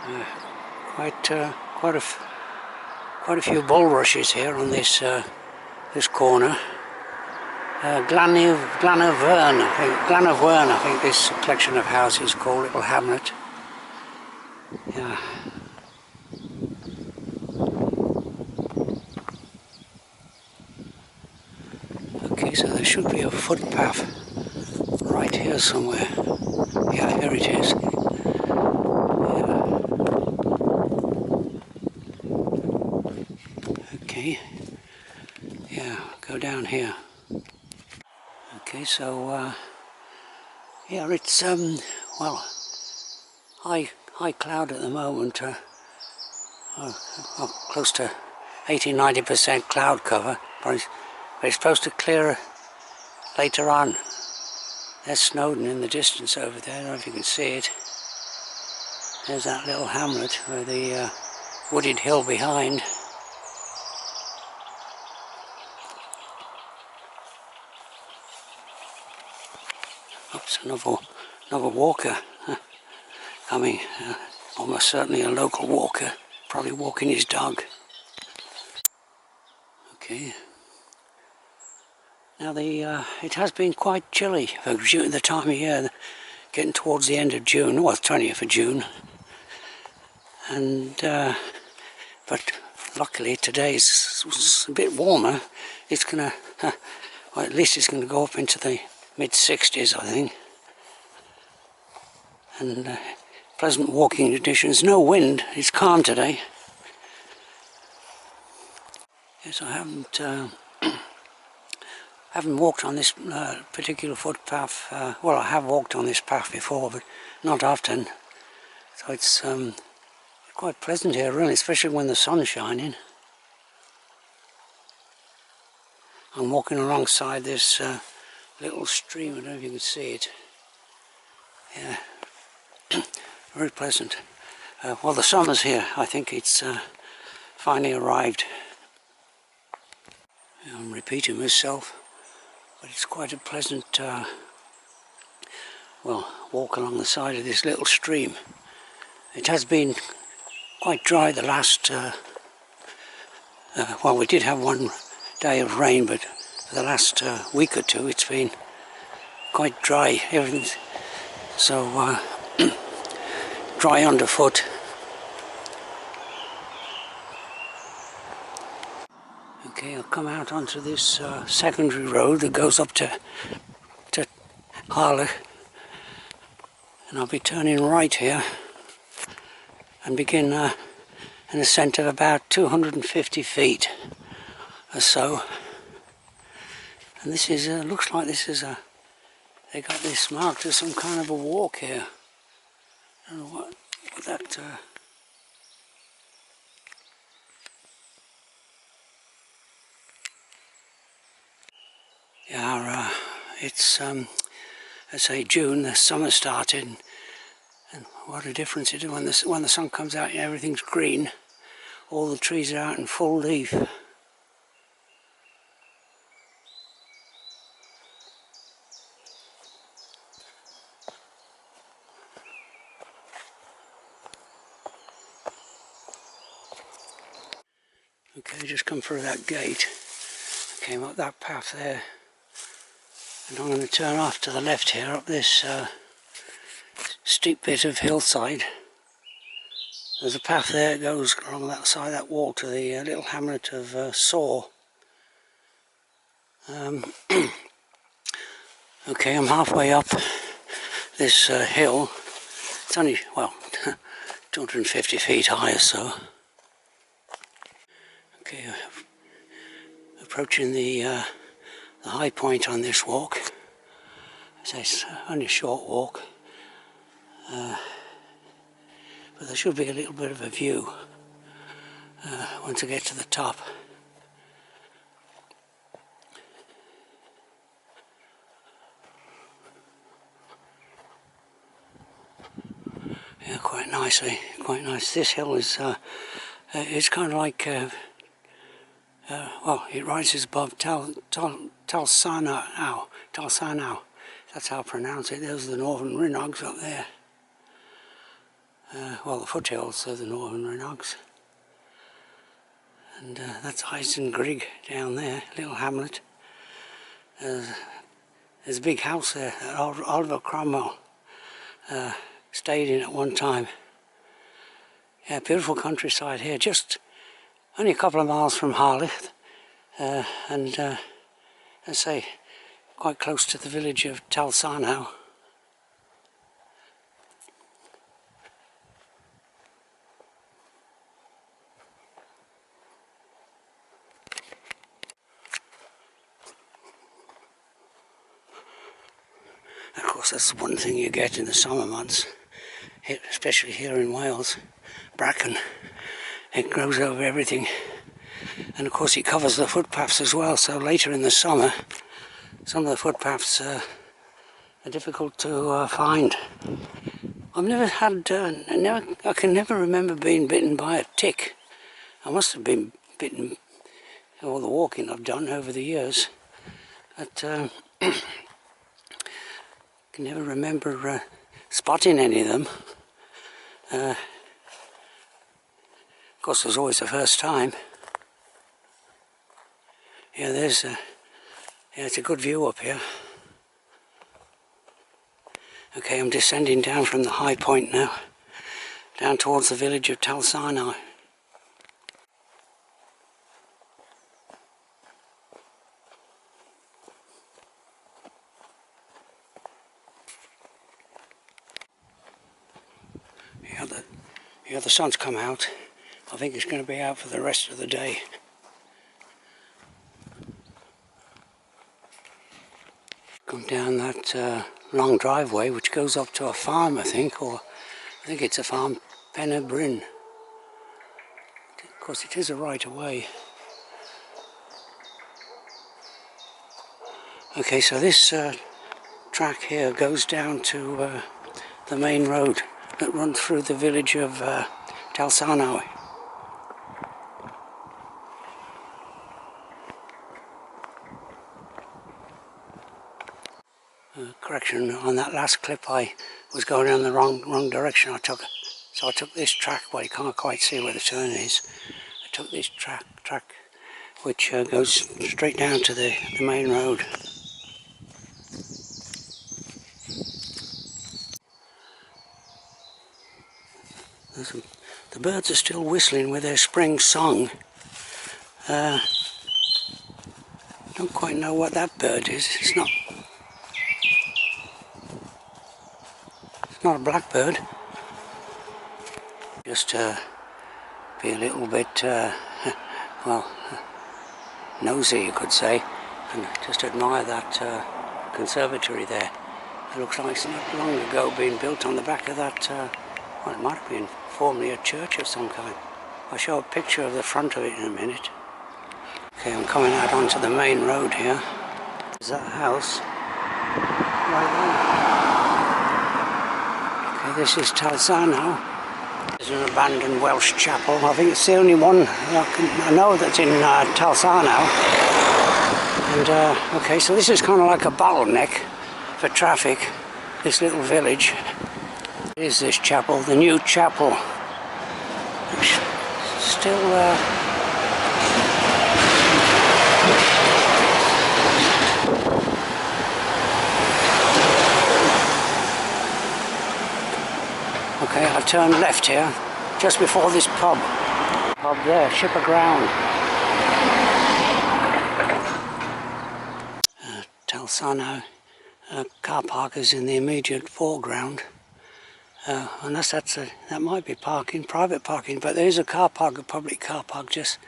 Uh, quite a few bulrushes here on this this corner. Glanavern, I think this collection of houses called Little Hamlet. Yeah. Okay, so there should be a footpath right here somewhere. Yeah, here it is. Yeah. Okay. Yeah, go down here. Okay, so yeah, it's well, high cloud at the moment. Close to 80–90% cloud cover, but it's supposed to clear later on. There's Snowdon in the distance over there. I don't know if you can see it. There's that little hamlet with the wooded hill behind. Oops, another walker coming. Almost certainly a local walker, probably walking his dog. Okay. Now it has been quite chilly for June, the time of year, getting towards the end of June, well, 20th of June. And but luckily today's a bit warmer. It's gonna, well, at least it's gonna go up into the mid-60s, I think. And pleasant walking conditions. No wind. It's calm today. Yes, I haven't walked on this particular footpath. Well, I have walked on this path before, but not often. So it's quite pleasant here, really, especially when the sun's shining. I'm walking alongside this little stream. I don't know if you can see it. Yeah, very pleasant. Well, the summer's here. I think it's finally arrived. I'm repeating myself, but it's quite a pleasant well, walk along the side of this little stream. It has been quite dry the last well, we did have one day of rain, but for the last week or two it's been quite dry. Everything's so dry underfoot. Okay, I'll come out onto this secondary road that goes up to Harlech, and I'll be turning right here and begin an ascent of about 250 feet or so. And this is looks like this is they got this marked as some kind of a walk here. I don't know what that yeah, it's I say June, the summer started, and what a difference it is when the sun comes out and everything's green. All the trees are out in full leaf. Okay, just come through that gate. I came up that path there, and I'm going to turn off to the left here up this steep bit of hillside. There's a path there that goes along that side of that wall to the little hamlet of Saw. Okay, I'm halfway up this hill. It's only, well, 250 feet high or so. Okay, approaching the high point on this walk. So it's only a short walk, but there should be a little bit of a view once I get to the top. Yeah, quite nicely, quite nice. This hill is it's kind of like well, it rises above Talsarnau. That's how I pronounce it. There's the northern Rinogs up there. well, the foothills of the Northern Rhinogs. And that's Eisengrig down there, little hamlet. There's a big house there that Oliver Cromwell stayed in at one time. Yeah, beautiful countryside here, just only a couple of miles from Harlech, and I say quite close to the village of Talsarnau. Of course, that's the one thing you get in the summer months, especially here in Wales, bracken. It grows over everything, and of course it covers the footpaths as well, so later in the summer some of the footpaths are difficult to find. I've never had, I can never remember being bitten by a tick. I must have been bitten all the walking I've done over the years, but I can never remember spotting any of them. Of course, there's always the first time. Yeah, yeah, it's a good view up here. Okay, I'm descending down from the high point now, down towards the village of Talsarnau. Yeah, the sun's come out. I think it's going to be out for the rest of the day. Come down that long driveway which goes up to a farm, I think, or I think it's a farm, Penabrin. Of course, it is a right of way. Okay, so this track here goes down to the main road that runs through the village of Talsarnau. Correction, on that last clip I was going in the wrong direction. So I took this track, well, you can't quite see where the turn is. I took this track which goes straight down to the main road. The birds are still whistling with their spring song. Don't quite know what that bird is. It's not a blackbird. Just be a little bit, well, nosy, you could say, and just admire that conservatory there. It looks like it's not long ago being built on the back of that, well, it might have been formerly a church of some kind. I'll show a picture of the front of it in a minute. Okay, I'm coming out onto the main road here. There's that house right there. Okay, this is Talsarnau. There's an abandoned Welsh chapel. I think it's the only one I know that's in Talsarnau. And okay, so this is kind of like a bottleneck for traffic, this little village. Is this chapel, the new chapel, which still okay, I'll turn left here, just before this pub there, Shipper Ground. Talsarnau car park is in the immediate foreground. Unless that might be parking, private parking, but there is a car park, a public car park, just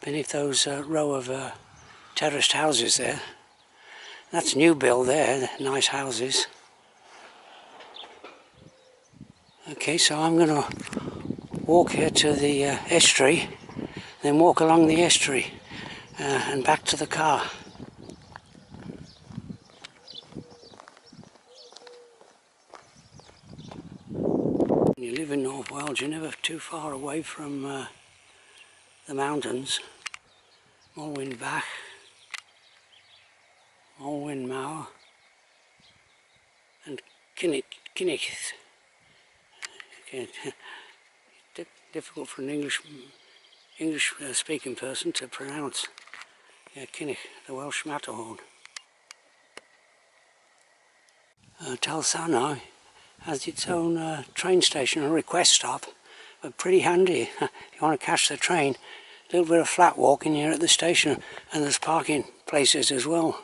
beneath those row of terraced houses there. That's new build there, nice houses. Okay, so I'm going to walk here to the estuary, then walk along the estuary and back to the car. When you live in North Wales, you're never too far away from the mountains. Morwen Bach, Morwen Mawr, and Kinnick. difficult for an English speaking person to pronounce. Yeah, Kinnock, the Welsh Matterhorn. Talsarnau has its own train station and request stop, but pretty handy. If you want to catch the train, a little bit of flat walking here at the station, and there's parking places as well.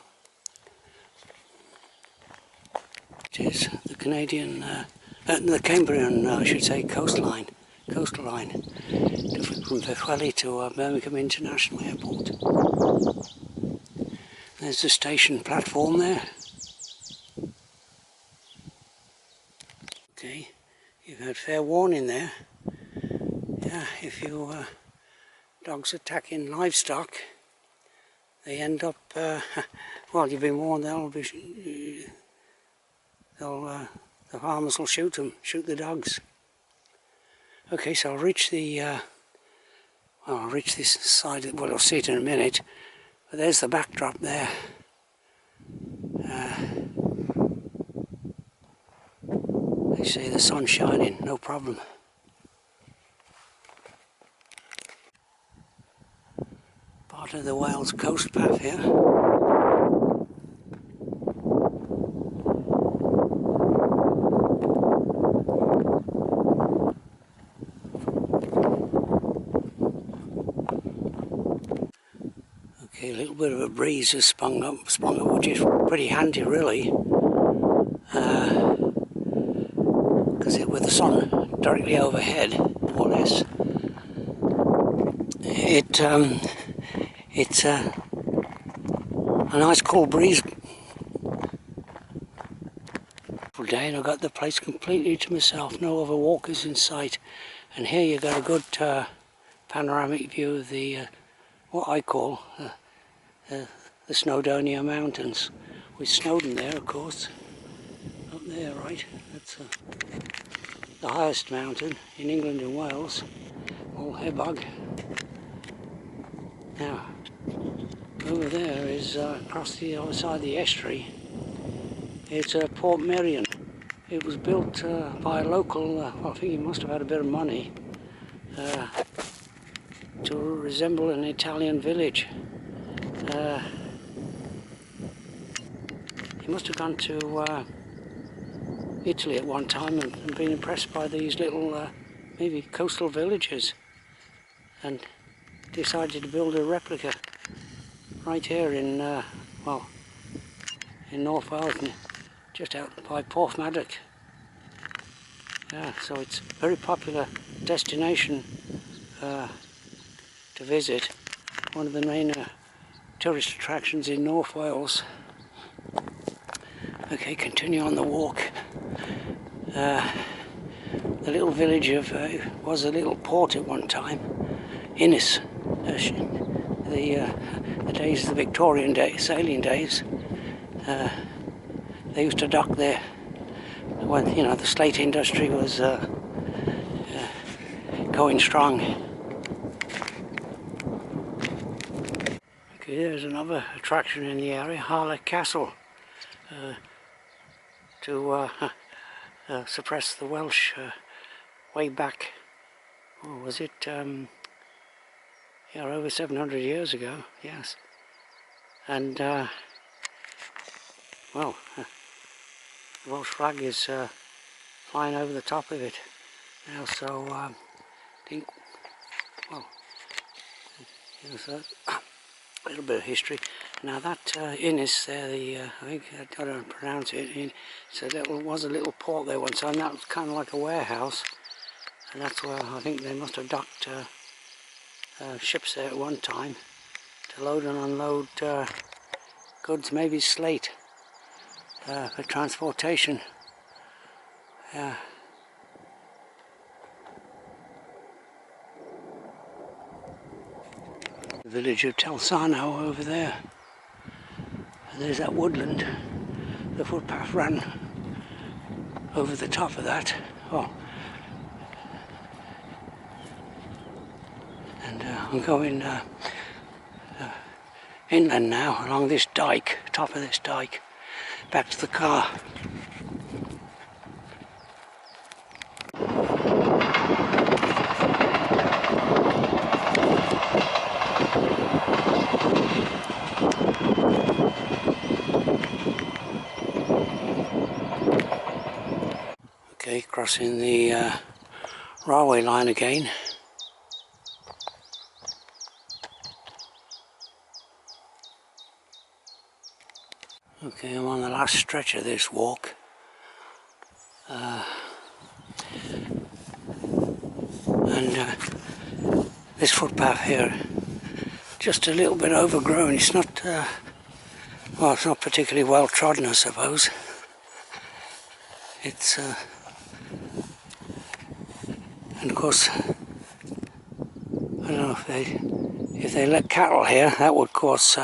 It is the Canadian, the Cambrian, I should say, coastal line, from Fefwelly to Birmingham International Airport. There's the station platform there. Okay, you've had fair warning there. Yeah, if you dogs attacking livestock, they end up, well, you've been warned the farmers will shoot the dogs. Okay, so I'll reach I'll reach this side, well, I'll see it in a minute, but there's the backdrop there. You see the sun shining, no problem. Part of the Wales coast path here. Okay, a little bit of a breeze has sprung up, which is pretty handy really, because with the sun directly overhead, more or less, it's a nice cool breeze. For day, and I've got the place completely to myself, no other walkers in sight, and here you got a good panoramic view of the what I call the Snowdonia Mountains, with Snowdon there, of course, up there, right? That's the highest mountain in England and Wales, Old Hebog. Now, over there is across the other side of the estuary. It's Port Merion. It was built by a local, well, I think he must have had a bit of money, to resemble an Italian village. He must have gone to Italy at one time and been impressed by these little, maybe coastal villages, and decided to build a replica right here in, well, in North Wales, just out by Porthmadog. Yeah, so it's a very popular destination to visit. One of the main tourist attractions in North Wales. Okay, continue on the walk. The little village of was a little port at one time, Innis. The days of the Victorian sailing days. They used to dock there when, you know, the slate industry was going strong. Okay, there's another attraction in the area, Harlech Castle, to suppress the Welsh way back, oh, was it, yeah, over 700 years ago, yes. And, well, the Welsh flag is flying over the top of it now, so I think, well, here's a little bit of history. Now that Innis there, I think, I don't know how to pronounce it, was a little port there once, and that was kind of like a warehouse, and that's where I think they must have docked ships there at one time to load and unload goods, maybe slate, for transportation. Yeah. The village of Talsarnau over there. And there's that woodland. The footpath ran over the top of that. Oh. And I'm going inland now, along this dike, top of this dike, back to the car. Okay, crossing the railway line again. Okay, I'm on the last stretch of this walk. This footpath here, just a little bit overgrown. It's not, well, it's not particularly well trodden, I suppose. It's, and of course, I don't know if they let cattle here, that would of course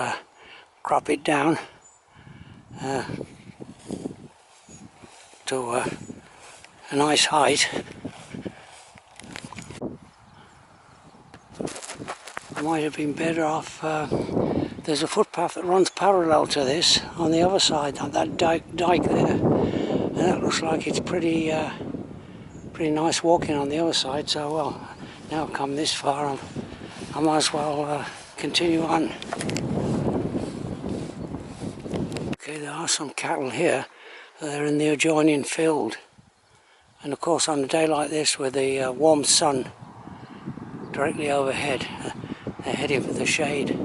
crop it down to a nice height. I might have been better off. There's a footpath that runs parallel to this on the other side, on that dike there, and that looks like it's pretty nice walking on the other side. So, well, now I've come this far, I might as well continue on. Okay, there are some cattle here. They're in the adjoining field, and of course on a day like this with the warm sun directly overhead, they're heading for the shade.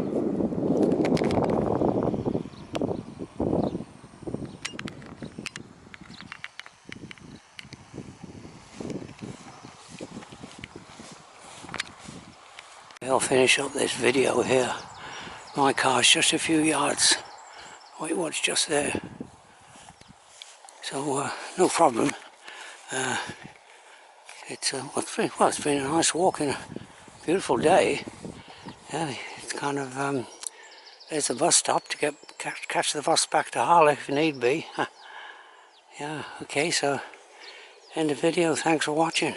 I'll finish up this video here. My car's just a few yards. It was just there. So no problem. It's been a nice walk in a beautiful day. Yeah, it's kind of there's the bus stop to catch the bus back to Harlech if need be. Yeah, okay, so end the video. Thanks for watching.